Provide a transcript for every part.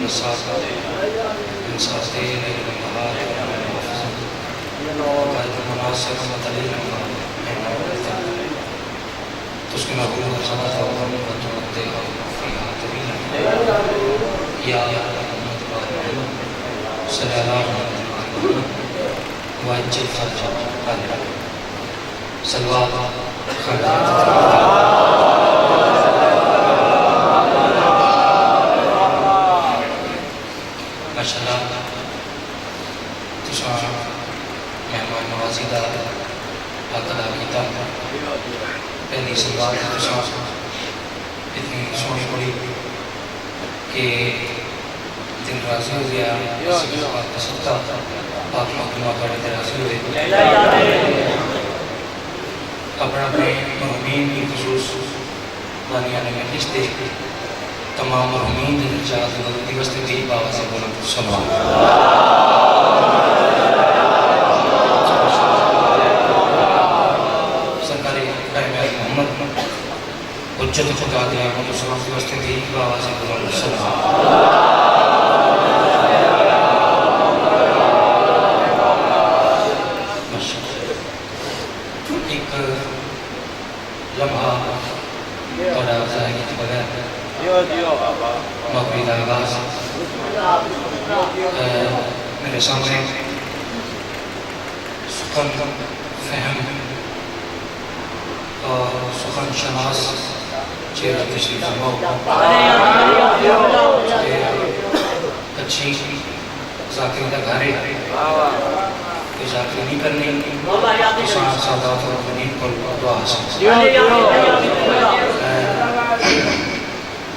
والساعة من ساعة الليل والنهار وقائد المناصر ومدليل تسكن أبوه الصلاة وقم وتمتعه فيها طويلا يا محمد صلى الله عليه وسلم وأجل فرجه صلوات ماشاءاللہ تساں مہمان نوازی دا حق ادا کیتا پہلی صلوات تساں اتنی سونی پڑی کہ دل راضی ہو گیا صلوات کا صدقہ پاک محکمہ پڑھے تے راضی ہوئے اپنا اپنے مرحومین کی خصوص بانیان مجلس دے تمام مرحومین کی نجات مددی واسطے دی بابا سے بولن سلام سرکار احمد محمد حجت خدا دے احمد سلام کی واسطے دی بابا سے بولن سلام ایک لمحہ بڑا ظاہر کی بغیر مغربی کا آغاز میرے سامنے سخن فہم اور سخن شناس چہرہ تشریف فرماؤ اچھی ذاکر کا گھرے ذاکر نہیں کرنی سادات اور منید پر دعا حاصل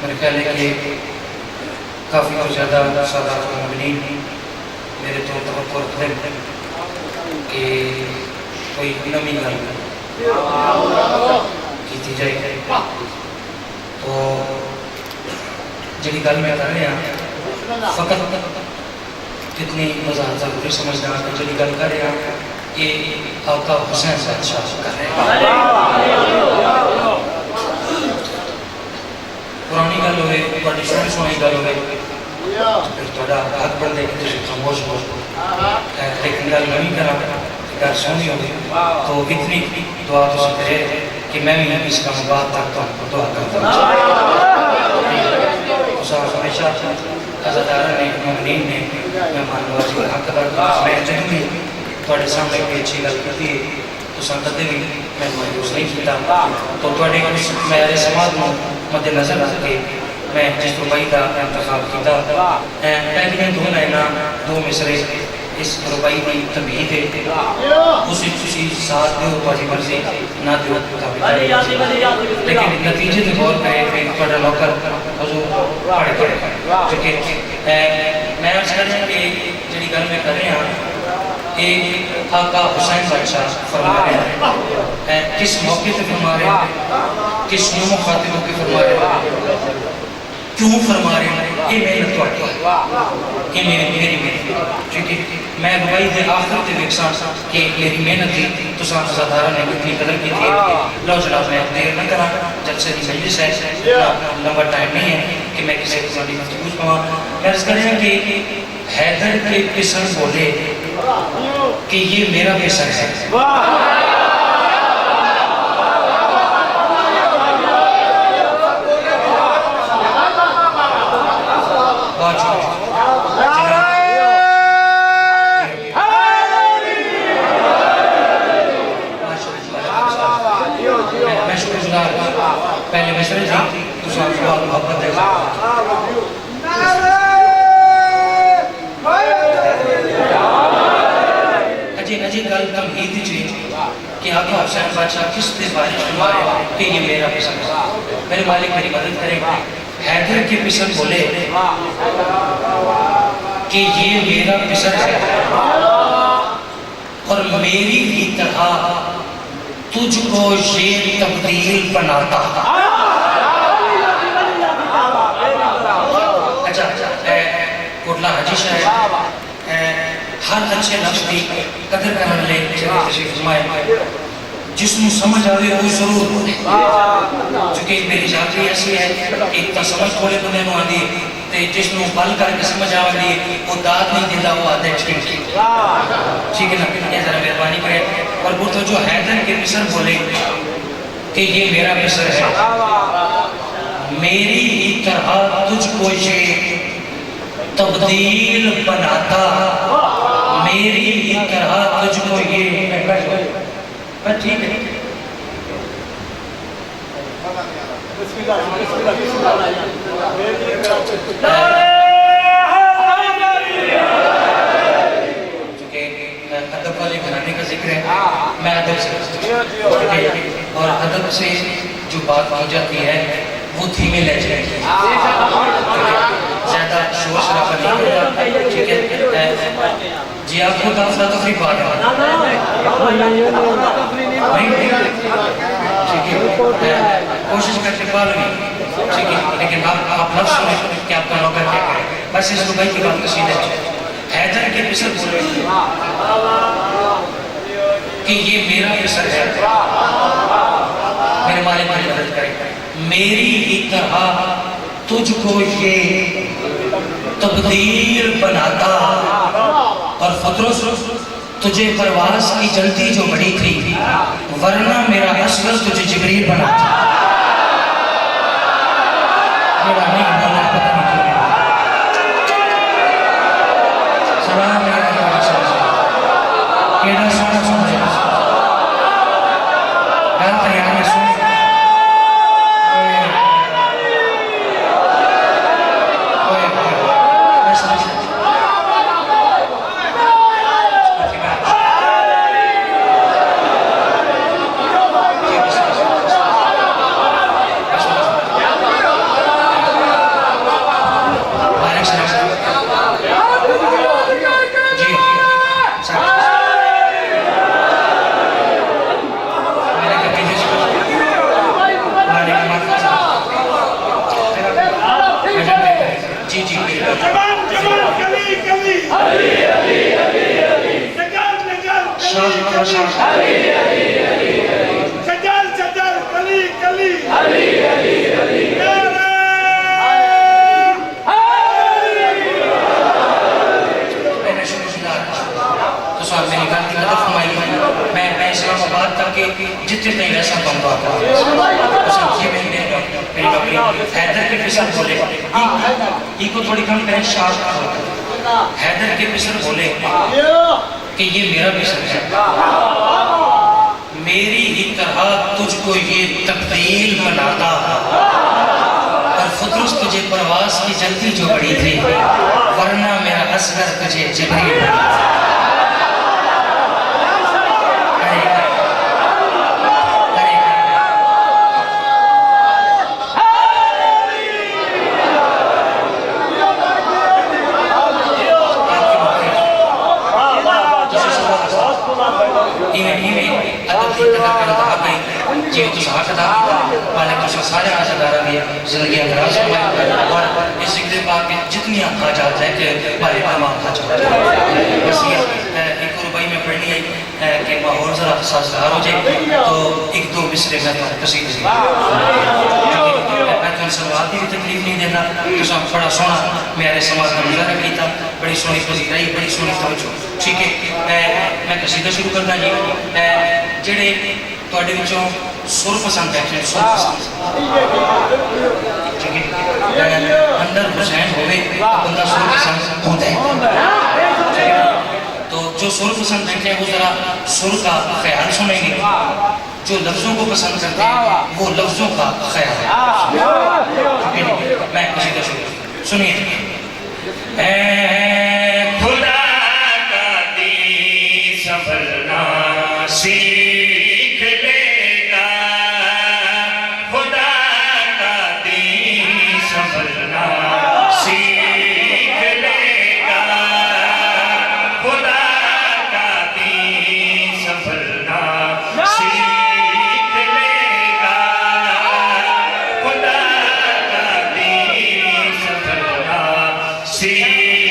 میرے خیال ہے کہ کافی زیادہ سادات و مبنین میرے تو توقع رکھتے ہیں کہ کوئی نمی گل کی جائے تو جنہی گل میں کر رہے ہیں فقط کتنی وضاحت ضروری سمجھنا کہ جنہی گل کر رہے ہیں یہ آقا حسین بادشاہ کر رہے ہیں پرانی گل ہوئے بڑی سونی گل ہوئے پھر تھوڑا حق بندے کہ تجھے خاموش ہو لیکن گل میں نہیں کرا گل سونی ہوگی تو اتنی دعا تو کرے کہ میں بھی اس کا مباد تک دعا کرتا ہوں ہمیشہ عزادارہ نے ممنین نے مہمان نوازی کا حق ادا کرتا میں چاہوں گی تھوڑے سامنے کوئی اچھی گل کرتی ہے تو سنکتے بھی میں محسوس نہیں کیتا تو تھوڑے میرے سماج میں مد نظر رکھ کے میں جس ربائی کا انتخاب کیتا پہلی میں دو لائنہ دو مصرے اس ربائی کی تبہید ہے اسی کسی ساتھ دیو تواجی مرضی نہ دیو لیکن نتیجے تو غور کرے کہ تھوڑا لوکر حضور پڑھے چونکہ میں آپ سے کہتے ہیں کہ جنہی گل میں کر رہے ہیں ایک آقا حسین بادشاہ فرما رہے ہیں کس موقع سے فرما رہے ہیں کس یوم و خاتموں کے فرما رہے ہیں کیوں فرما رہے ہیں یہ محنت تو آتی ہے یہ میری محنت چونکہ میں روائی دے آخر تے ویکسان کہ میری محنت تھی تو ساتھ عزادارہ نے اتنی قدر کی تھی لو جناب میں دیر نہ کرا جلسے کی مجلس ہے لمبا ٹائم نہیں ہے کہ میں کسی قسمانی مفتگوز پہاں میں اس کریں کہ حیدر کے پسر بولے کہ یہ میرا پسر ہے پہلے مشرے تھی تو ساتھ سوال محبت ہے عجیب گل تمہید چیز کہ آقا حسین بادشاہ کس دے بارش فرمائے کہ یہ میرا پسند ہے میرے مالک میری مدد کریں حیدر کے پسند بولے کہ یہ میرا پسند ہے اور میری ہی طرح تجھ کو یہ تبدیل بناتا اچھا کوٹلا حجی شاہ ہر اچھے لفظ کی قدر کرنے لے تشریف فرمائے جس میں سمجھ آوے وہ ضرور بولے چونکہ میری جاتری ایسی ہے ایک تا سمجھ کھولے بنے نو آدھی تے جس نو بل کر کے سمجھ آوندی وہ داد نہیں دیتا وہ آدھے ٹھیک ٹھیک ہے نا یہ ذرا مہربانی کرے اور وہ تو جو حیدر کے مصر بولے کہ یہ میرا مصر ہے میری ہی طرح تجھ کو یہ تبدیل بناتا میری ہی طرح تجھ کو یہ ٹھیک ہے ادب والے گھرانے کا ذکر ہے میں ادب سے اور ادب سے جو بات کی جاتی ہے وہ دھیمے لہجے کی زیادہ شور شرابہ نہیں ہوتا ٹھیک ہے جی آپ کو افرا تفریح بات کوشش کرتے پالوی ٹھیک ہے لیکن آپ لفظ سنیں کہ آپ کا نوکر کیا کرے بس اس ربائی کی بات کسی ہے حیدر کے مصر بولے کہ یہ میرا مصر ہے میرے مالک کی مدد کرے میری ہی طرح تجھ کو یہ تبدیل بناتا اور فطرس تجھے پرواز کی جلدی جو بڑی تھی ورنہ میرا اصغر تجھے جبریل بناتا میرا نہیں بولا پتہ نہیں سلام کیڑا سونا سن رہے گل تیار سن جتنے نہیں ویسا بمبا حیدر کے مصر بولے یہ کو تھوڑی کم کریں شارٹ حیدر کے مصر بولے کہ یہ میرا مصر ہے میری ہی طرح تجھ کو یہ تبدیل بناتا اور فطرس تجھے پرواز کی جلدی جو بڑی تھی ورنہ میرا اصغر تجھے جبریل بناتا جی تو صحاق ادا مالک تو سارے آزادارہ دیا زندگی اندراز ہوئے اور اس ذکر پاک کے جتنی حاجات ہے کہ مالک تمام حاجات ہے بس یہ ایک ربائی میں پڑھنی ہے کہ ماحول ذرا سازگار ہو جائے تو ایک دو مصرے میں قصید دی میں تو سلوات بھی تکلیف نہیں دینا تو سب بڑا سونا میرے سماج کا مظاہرہ کی تھا بڑی سونی پذیرائی بڑی سونی توجہ ٹھیک ہے میں قصیدہ شروع کرنا جی جڑے تواڈے وچوں سر پسند ہے سر پسند ٹھیک ہے اندر حسین ہوئے بندہ سر پسند ہوتا ہے تو جو سر پسند بیٹھے ہیں وہ ذرا سر کا خیال سنیں گے جو لفظوں کو پسند کرتے ہیں وہ لفظوں کا خیال میں قصیدہ شروع سنیے اے خدا کا دی سنبھلنا سیکھ لے گا خدا کا دی سنبھلنا سیکھ لے گا خدا کا دی سنبھلنا سیکھ لے گا خدا کا دی سنبھلنا سیکھ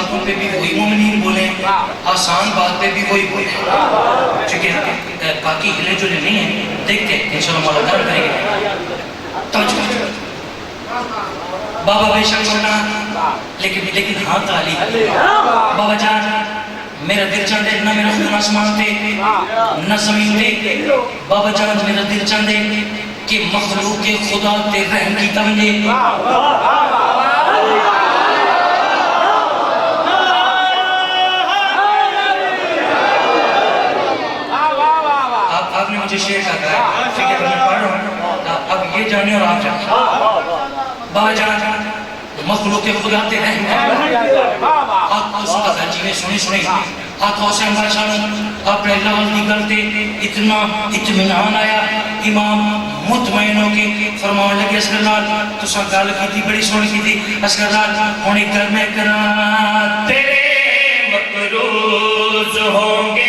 باتوں پہ بھی وہی مومنین بولیں، آسان بات پہ بھی وہی بولیں، چونکہ باقی ہلے جو نہیں ہیں دیکھتے ہیں انشاءاللہ مولا کرم کریں گے۔ توجہ بابا بے شک چھوٹا لیکن ہاتھ عالی، بابا جان میرا دل چاندے نہ میرا خون آسمان تے نہ زمین تے، بابا جان میرا دل چاندے کہ مخلوق خدا تے رحم کی تمنے۔ آپ نے مجھے شعر کہا ہے، ٹھیک ہے میں پڑھ رہا ہوں، اب یہ جانے اور آپ جانے۔ بابا جان مخلوق خدا تے رحم کی آپ کو سکتا ہے جی میں سنی آقا حسین بادشاہ اپنے لفظ نکلتے اتنا اطمینان آیا، امام مطمئن ہو کے فرمان لگے اصغر لال تو سب گال کی تھی بڑی سوڑ کی تھی، اصغر لال ہونے کر میں کرا تیرے مقروض ہوں گے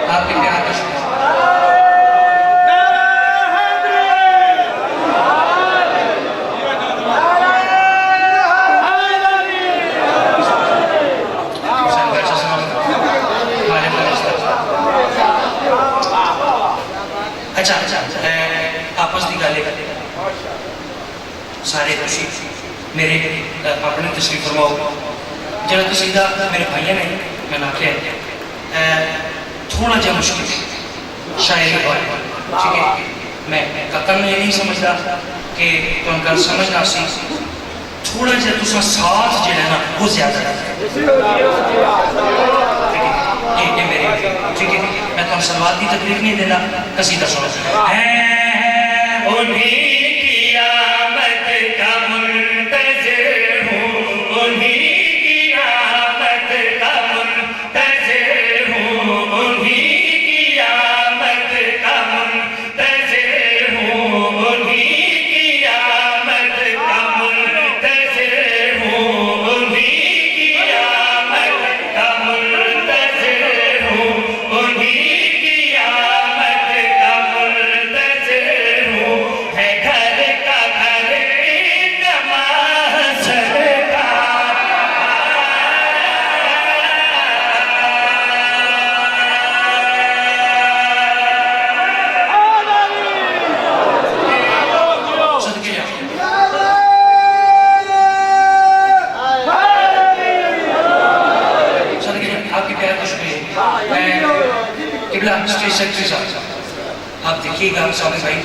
آپ کے پیار کا شکر۔ اچھا آپس کی گالے سارے خوشی میرے اپنے تشریف فرماؤ جڑا قصیدہ میرے بھائیوں نے میں نہ کیا تھوڑا جا مشکل شاعری ہوئے، ٹھیک ہے میں قطر میں یہ نہیں سمجھتا کہ تو ان کا سمجھنا سی تھوڑا جا دوسرا ساتھ جو ہے نا وہ زیادہ ہے، ٹھیک ہے میرے ٹھیک ہے میں تو سلوات کی تکلیف نہیں دینا قصیدہ سنو انہیں کی آمد کا منتظر ہوں، انہیں کی آمد کا منتظر ہوں، انہیں کی آمد کا منتظر ہوں، انہیں کی آمد کا منتظر ہوں، انہیں کی آمد کا منتظر ہوں، انہیں کی آمد کا منتظر ہوں، ہے گھر کا گھر نماز سرکار صدقے جاؤ صدقے جاؤ آپ کی پیار کا شکریہ۔ میں قبلہ اسٹیج سیکٹری صاحب آپ دیکھیے گا سامنے بھائی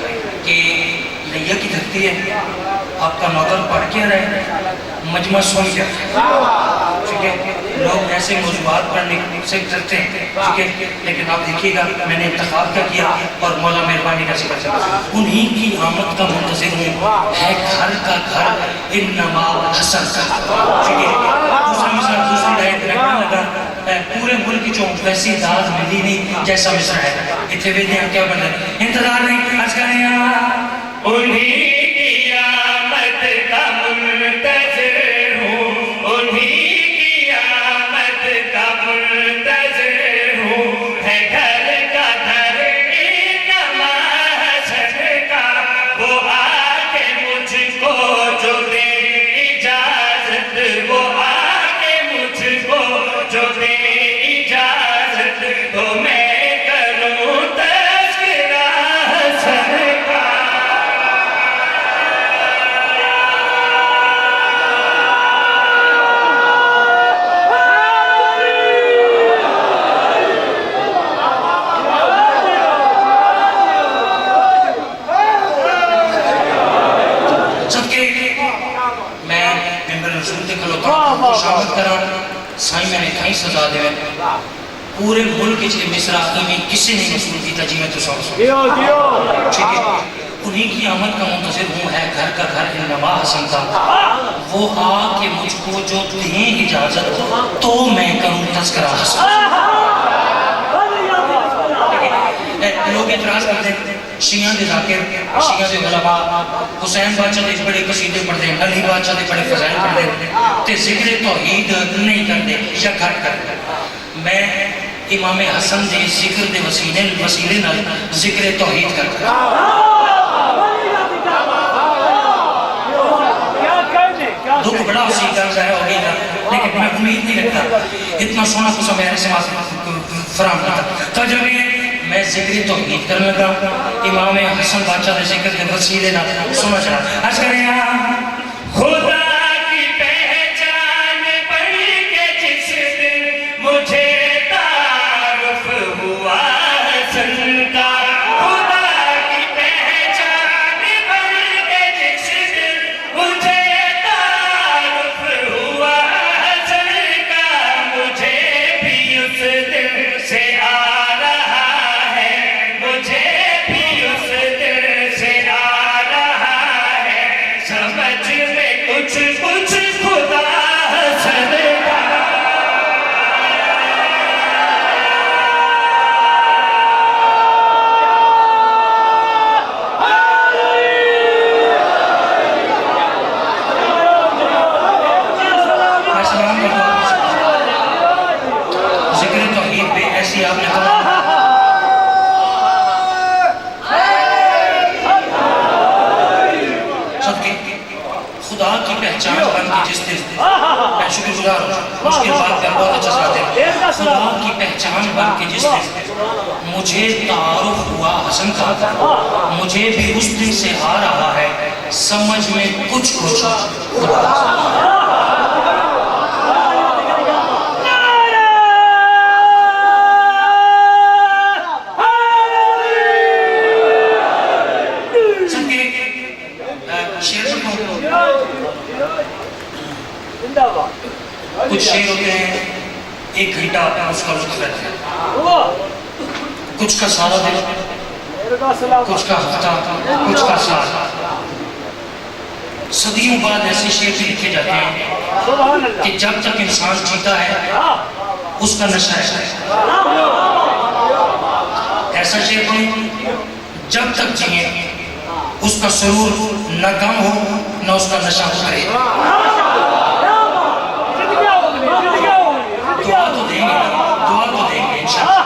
کہ لیا کی دھرتی ہے، آپ کا نوکر پڑھ کے رہے مجمع سن گیا، ٹھیک ہے لوگ ایسے موضوعات پڑھنے سے ڈرتے ہیں، ٹھیک ہے لیکن آپ دیکھیے گا میں نے انتخاب کیا کیا اور مولا مہربانی کا ذکر کیا، انہی کی آمد کا منتظر ہوں، ہے گھر کا گھر انما حسن کا، ٹھیک ہے دوسرا مثلا دوسری لائن رکھنے لگا پورے ملک جو ویسی داد ملی نہیں جیسا مصر ہے، اتنے ویدے ہم کیا بن رہے انتظار نہیں آج کریں انہی کی آمد کا منتظر ہوں، انہی کی آمد کا منتظر ہوں، ہے گھر کا گھر انما حسن کا، وہ آگے مجھ کو جو دے اجازت، وہ آگے مجھ کو جو دے اجازت، تو میں کروں تذکرہ حسن کا۔ میرے رسول تے کھلوتا خوشامد کرا سائیں میں نے کہیں سزا دے پورے ملک کے مصر میں کسی نے رسول کی تجیمہ تو سو ٹھیک ہے انہیں کی آمد کا منتظر ہوں ہے گھر کا گھر انما حسن کا وہ آ کے مجھ کو جو دیں اجازت تو میں کروں تذکرہ حسن لوگ اعتراض کرتے ہیں شیعہ دے ذاکر شیعہ دے علماء حسین بادشاہ دے بڑے قصیدے پڑھتے ہیں علی بادشاہ دے بڑے فضائل پڑھتے ہیں تے ذکر توحید نہیں کرتے یا گھٹ کرتے میں امام حسن دے ذکر دے وسیلے نال ذکر توحید کرتا دکھ بڑا اسی کا ظاہر ہو گیا لیکن میں امید نہیں رکھتا اتنا سونا کچھ میرے سماج فراہم کرتا تو جب میں ذکر توحید کرنے لگا امام حسن بادشاہ دے ذکر دے وسیلے نال سنا چاہا عرض کریں خدا کی پہچان بن کے جس دن مجھے تعارف ہوا حسن کا خدا کی پہچان بن کے جس دن مجھے تعارف ہوا حسن کا مجھے بھی اس دن سے مشکل بات کر بہت اچھا ساتھ ہے خدا کی پہچان بن کے جس دن مجھے تعارف ہوا حسن کا مجھے بھی اس دن سے آ رہا ہے سمجھ میں کچھ خدا کچھ شعر ہوتے ہیں ایک گھنٹہ اس کا لطف لیتے ہیں کچھ کا سارا دن کچھ کا ہفتہ کچھ کا سال صدیوں بعد ایسے شعر بھی لکھے جاتے ہیں کہ جب تک انسان جیتا ہے اس کا نشہ ہے ایسا شعر کوئی جب تک جیے اس کا سرور نہ کم ہو نہ اس کا نشہ اترے دعا تو دیں گے انشاءاللہ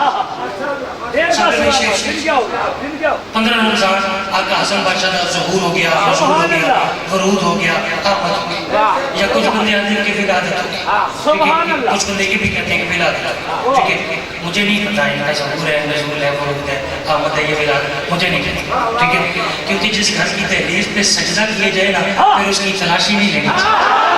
15 رمضان آقا حسن بادشاہ کا ظہور ہو گیا حضور ہو گیا ورود ہو گیا آمد ہو گیا یا کچھ بندے آتے ہیں کہ ولادت ہو گئی کچھ بندے کی بھی کہتے ہیں کہ ولادت ہو ٹھیک ہے مجھے نہیں پتا ان کا ظہور ہے نزول ہے ورود ہے آمد ہے یہ ولادت مجھے نہیں پتا ٹھیک ہے کیونکہ جس گھر کی تحریر پہ سجدہ کیے جائے نا پھر اس کی تلاشی نہیں لینی چاہیے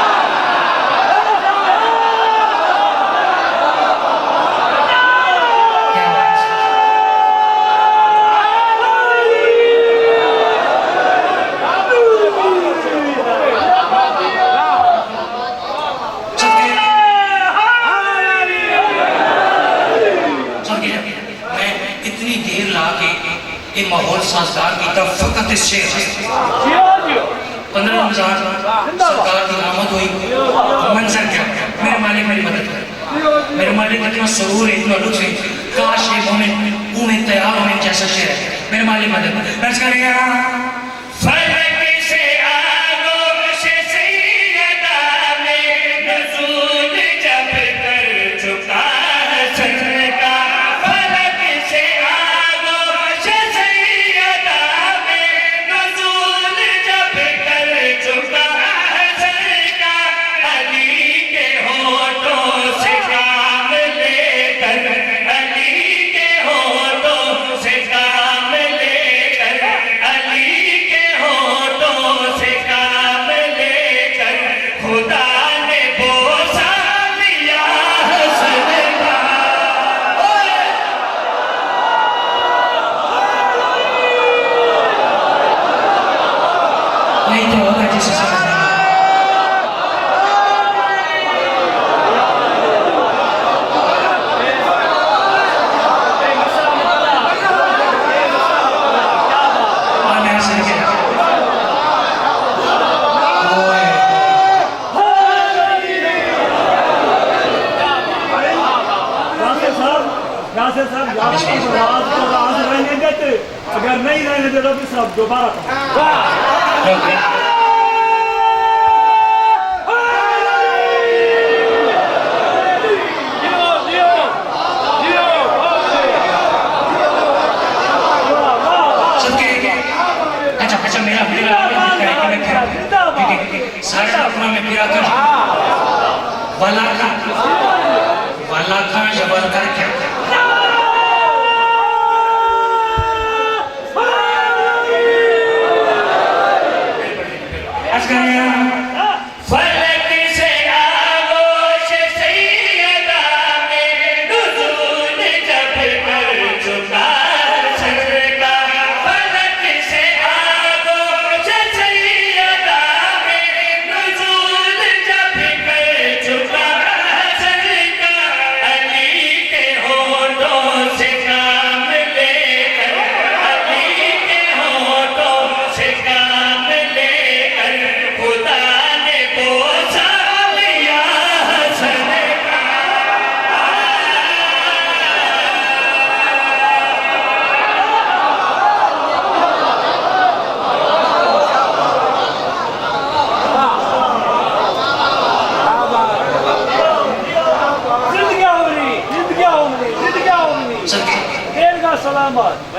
ماحول سازگار کی طرف فقط اس شعر ہے 15 رمضان سرکار کی آمد ہوئی منظر کیا میرے مالک میری مدد کر میرے مالک اتنا سرور ہے اتنا لطف ہے کاش یہ ہمیں تیار ہونے جیسا شعر ہے میرے مالک مدد کر بس کریں فلک سے آگوش سیدہ میں نزول جب کر چکا حسن کا فلک سے علی راز رہنے دیتے اگر نہیں رہنے دے تو پھر سب دوبارہ اچھا میرا سارے اپنا میں پھرا کر والا کھا جبر کر کیا سلامات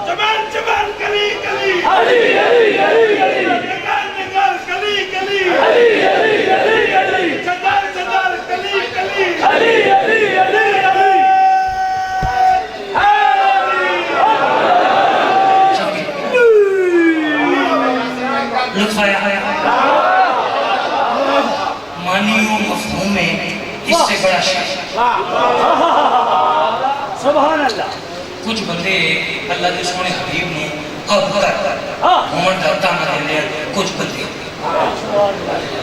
جبال جبال کلی کلی علی علی علی علی نگار نگار کلی کلی علی علی علی علی جدار جدار کلی کلی علی علی علی علی لطف آیا معنیوں مفہوم میں اس سے بڑا شخص سبحان اللہ کچھ بندے اللہ کے سونے حبیب نے اب کر عمر داتا نہ دینے کچھ بندے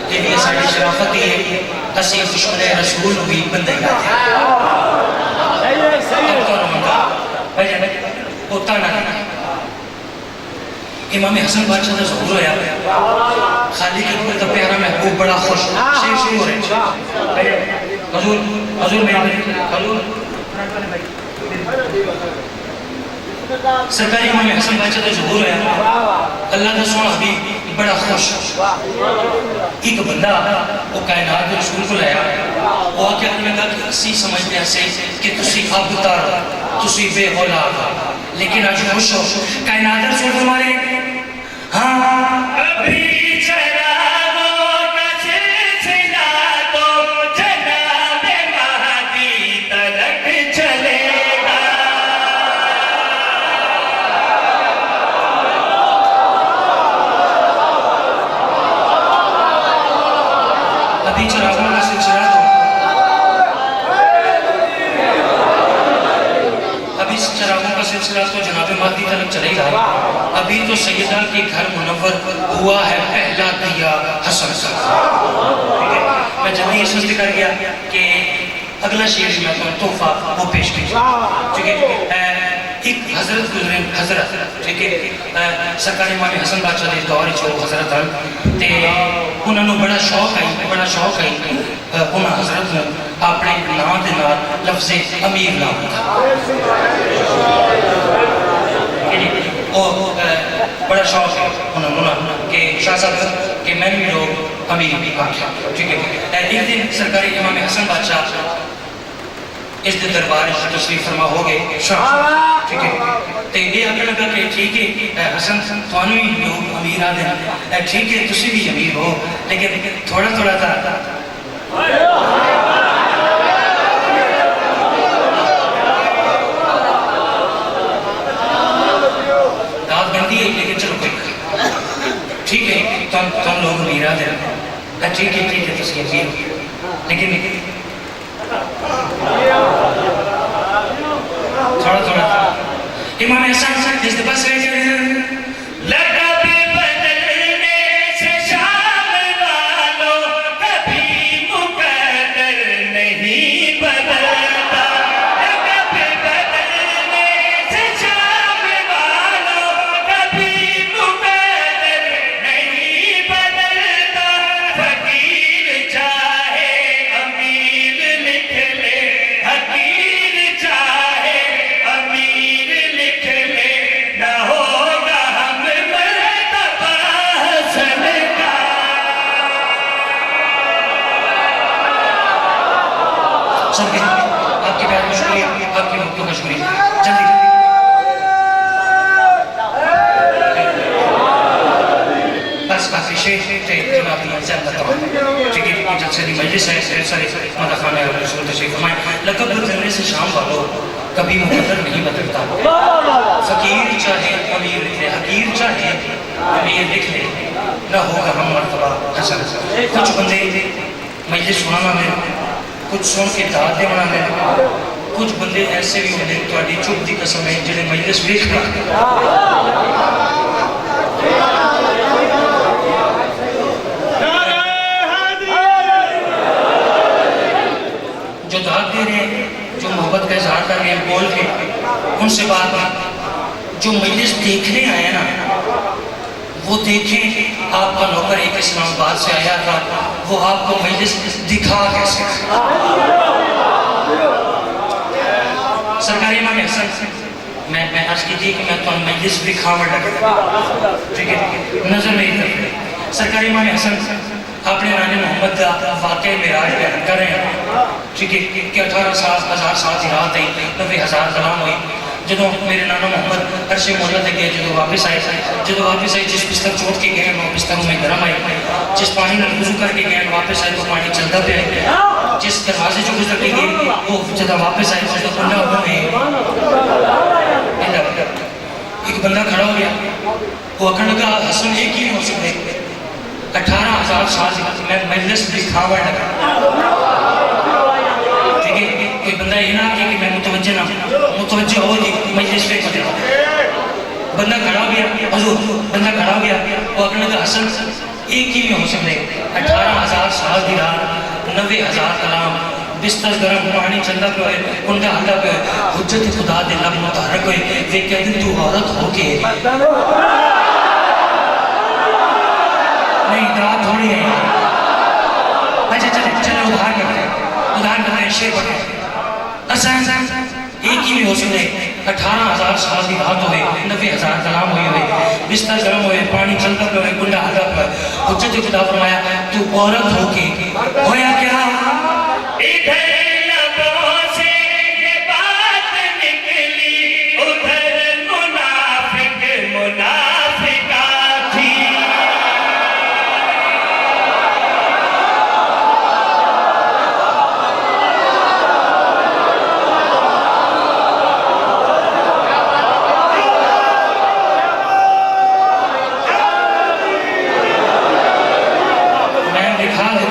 یہ بھی ساڑھی شرافت ہی ہے اسی دشمن رسول ہوئی بندے گاتے ہیں اب تو رمضا بھائی ہوتا نہ امام حسن بادشاہ دا ظہور ہویا خالی کے اوپر تا پیارا محبوب بڑا خوش شیر شیر ہو رہے حضور میرے حضور سرکاری امام حسن بادشاہ دا ظہور ہویا اللہ دا سونا حبیب بڑا خوش ایک بندہ وہ کائنات کے رسول کو لایا وہ آکے اپنے کہا کہ اسی سمجھنے ایسے کہ تسی ابتر تسی بے اولاد لیکن آج خوش ہو کائنات رسول تمہارے ابھی چراغوں کا سلسلہ تو جناب مہدی تلک چلے گا ابھی چراغوں کا سلسلہ تو جناب مہدی تلک چلے گا ابھی تو سیدہ کے گھر منور ہوا ہے پہلا دیا حسن کا میں جب یہ سوچ کر گیا کہ اگلا شعر میں تو تحفہ وہ پیش کیجیے چونکہ ایک حضرت گزرے حضرت ٹھیک ہے سرکار امام حسن بادشاہ دے دور جو حضرت تے انہوں نے بڑا شوق ہے انہوں حضرت نے اپنے نام دے نال لفظ امیر نام بڑا شوق ہے انہوں کہ شاہ صاحب کہ میں بھی لوگ امیر بھی آکھا ٹھیک ہے ایک دن سرکاری امام حسن بادشاہ اس دن دربار تشریف فرما ہو گئے شاہ ٹھیک ہے تو یہ آگے لگا کہ ٹھیک ہے حسن توانو ہی لوگ امیر آدھے ٹھیک ہے تسی بھی امیر ہو لیکن تھوڑا تھوڑا تھا داد بندی ہے لیکن چلو کوئی ٹھیک ہے تم لوگ امیر آدھے ٹھیک ہے تسی امیر ہو لیکن تھوڑا تھوڑا امام حسن جس دے پاس رہ جائے لقب بدلنے سے شام والوں کبھی مقدر نہیں بدلتا لقب بدلنے سے شام والوں کبھی مقدر نہیں بدلتا فقیر چاہے امیر سب کے آپ کے پیار کا شکریہ، آپ کی محبتوں کا شکریہ. جلدی بس کافی شیخ تے جناب دی عزت کا تمام ٹھیک ہے. جلسے دی مجلس ہے، ڈھیر سارے مداخانہ رسول تشریف فرمائے. لقب بدلنے سے شام والوں کبھی مقدر نہیں بدلتا. فقیر چاہے امیر لکھ لے، حقیر چاہے امیر لکھ لے، نہ ہوگا ہم مرتبہ حسن. کچھ بندے مجلس سنانا میں، کچھ سن کے داد دے بنا میں، کچھ بندے ایسے بھی ہوندے تہاڈی چپ دی قسم ہے جڑے مجلس ویکھ رہے جو داد دے رہے ہیں، جو محبت کا اظہار کر رہے ہیں بول کے، ان سے بات بات. جو مجلس دیکھنے آئے نا وہ دیکھیں آپ کا نوکر ایک اسلام آباد سے آیا تھا، وہ آپ کو مجلس دکھا کیسے. سرکاری امام حسن میں عرض کی تھی کہ میں تو مجلس دکھاوڑ لگا ٹھیک ہے نظر میری طرف. سرکاری امام حسن اپنے نانے محمد کا واقعہ معراج بیان کر رہے ہیں ٹھیک ہے کہ 18,000 سال کی رات آئی، 90,000 کلام ہوئی. جدو میرے نانا محمد عرش مولا دے گئے، جدو واپس آئے جس بستر چھوڑ کے گئے وہ بستروں میں گرم آئی، جس پانی میں وضو کر کے گئے واپس آئے تو پانی چلتا پہ آئے، جس دروازے جو گزر کے گئے وہ جدو واپس آئے تو کنڈا ہوا میں ایک بندہ کھڑا ہو گیا. وہ اکھڑ لگا حسن ایک ہی ہو سکتے 18,000 سال میں مجلس دکھاوڑ لگا ٹھیک ہے. کوئی بندہ یہ نہ کہ میں متوجہ نہ متوجہ ہو جی مجلس پہ بدلا. بندہ کھڑا ہو گیا، حضور بندہ کھڑا ہو گیا، وہ اکھڑ لگا حسن ایک ہی ہو سکتے 18,000 سال دی رات 90,000 کلام، بستر گرم پانی چلتا پہ ہوئے، کنڈا ہلدا پہ ہوئے، حجت خدا دے لب متحرک ہوئے. وہ کہتے تو عورت ہو کے نہیں دعا تھوڑی ہے. اچھا چلے ادھار کرتے ہیں شیر پڑھتے ہیں. حسن ایک ہی بھی ہو سکتے 18,000 سال کی رات ہوئے، 90,000 کلام ہوئے ہوئے، بستر گرم ہوئے، پانی چلتا پہ ہوئے، کنڈا ہلدا پہ ہوئے. حجت خدا فرمایا تو عورت ہو کے ہویا کیا؟ ادھر لبوں سے یہ بات نکلی، ادھر منافقہ تھی. میں دکھا دوں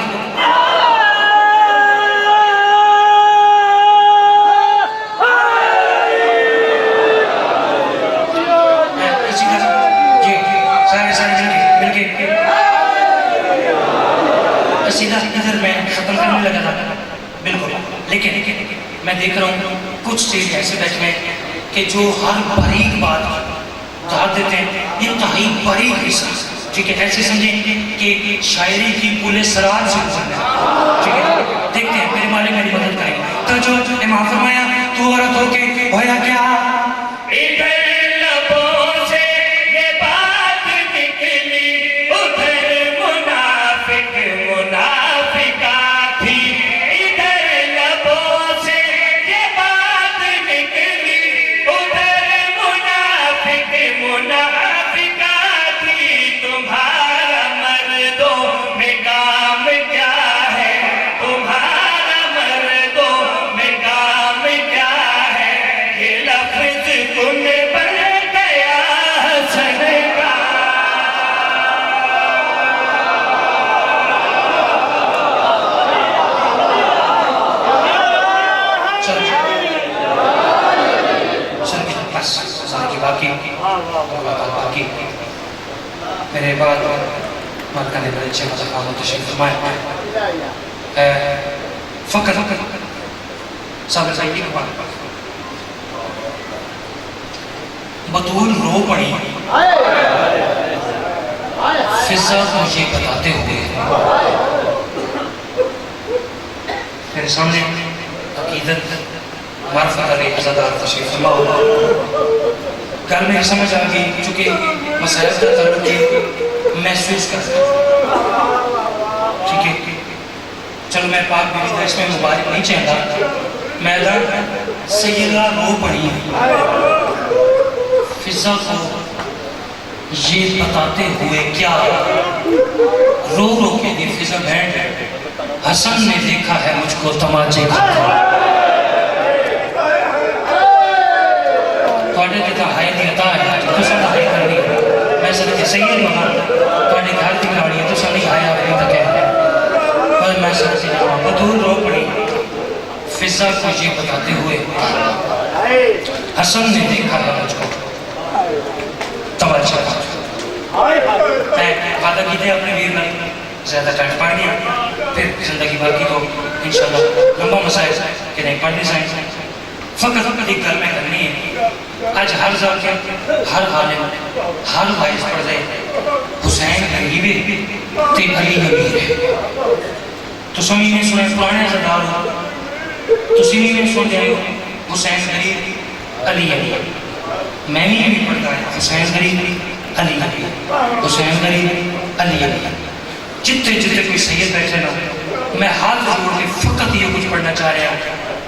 ادھر میں ختم کرنے لگا تھا بالکل، لیکن میں دیکھ رہا ہوں کچھ چیز ایسے بیٹھے ہیں کہ جو ہر باریک بات داد دیتے ہیں، انتہائی باریک حصہ ٹھیک ہے. ایسے سمجھیں کہ شاعری کی پولے سرار سے گزرنا ٹھیک ہے. دیکھتے ہیں میرے مالک میری مدد کریں. تو جو امام فرمایا تو عورت ہو کے ہویا کیا؟ باقی میرے بعد مالکہ نے بڑے اچھے مذہب تشریف فرمائے. فقط صاحب سائیدی کو بطول رو پڑی فضا مجھے بتاتے ہوئے میرے سامنے عقیدت معرفت علی عزادار تشریف فرما ہوگا. گھر میں سمجھ آگئی چونکہ مسائل کا طرف کی محسوس کرتا ٹھیک ہے. چلو میں پاک بیوی کا اس میں مبارک نہیں چاہتا، میں سیدہ رو پڑی فضا کو یہ بتاتے ہوئے کیا رو رو کے دی فضا بہن حسن نے دیکھا ہے مجھ کو تماچے کھاتا توڑے دیتا ہائے دی عطا ہے تو سب ہائے کرنی میں سب کے سید مہاں توڑے گھر دی کھاڑی ہے تو سب نہیں آیا اپنی تک ہے اور میں سب سے بدور رو پڑی فضا کو یہ بتاتے ہوئے حسن نے دیکھا ہے مجھ کو تماچے کھاتا وعدہ کی تھے اپنے ویر میں زیادہ ٹائم پڑھ گیا پھر زندگی باقی تو انشاءاللہ لمبا مسائل کہ نہیں پڑھنے سائیں فقط ایک گھر میں کرنی ہے آج ہر ذاکر ہر عالم ہر وائز پڑھ دے حسین غریبی تے علی امیر ہے تو سمی میں سنے پرانے زدار ہو تو سمی میں سن جائے حسین غریب علی امیر میں بھی پڑھتا ہے حسین غریب علی امیر حسین غریب علی امیر جتنے جتنے کوئی سید بیٹھے نا میں ہاتھ جوڑ کے فقط یہ کچھ پڑھنا چاہ رہا ہوں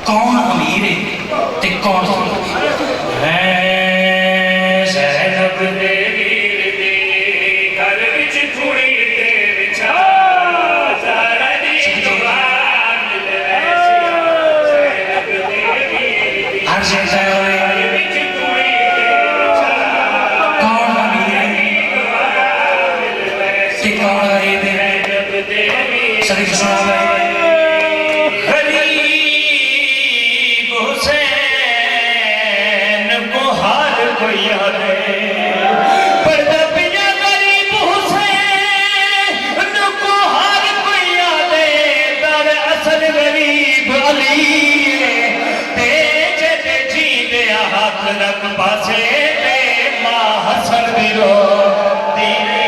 کون امیر ہے تے کون ہے زینب دے ویر دے گھر وچ تھوڑی تے وچا زہرا دی زبان دے ویسیا زینب دے ویر دے ہر جگہ وچ تھوڑی تے وچا کون امیر ہے تے کون غریب ہے صدیق سنا بھائی غریب حسین کو ہر کوئی یاد ہے پردہ پیا غریب حسین کو ہر کوئی یاد ہے در اصل غریب علی تے جتے جی دیا ہاتھ رکھ پاسے تے ماں حسن بھی رو دینے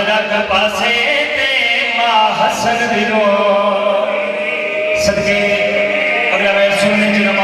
رکھ پاسے تے ماں حسن بھی رو صدقے اگلا میں سننے جنہوں